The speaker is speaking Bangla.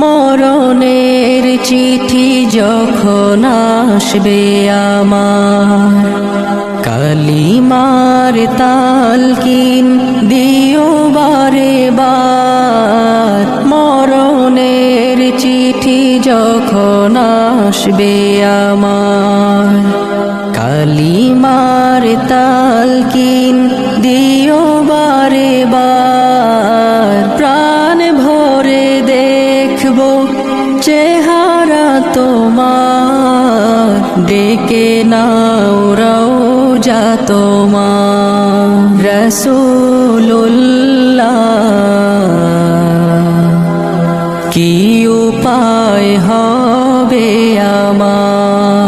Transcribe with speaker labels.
Speaker 1: মরণের চিঠি যখন আসবে আমার, কালিমার তালকিন দিও বারে বার। মরণের চিঠি যখন আসবে আমার, কালিমার তালকিন দিও বারে বার। প্রাণ ভরে দেখব চেহারা তোমার, ডেকে নাও রওজা তোমার। রাসূলুল্লাহ কি উপায় হবে আমার,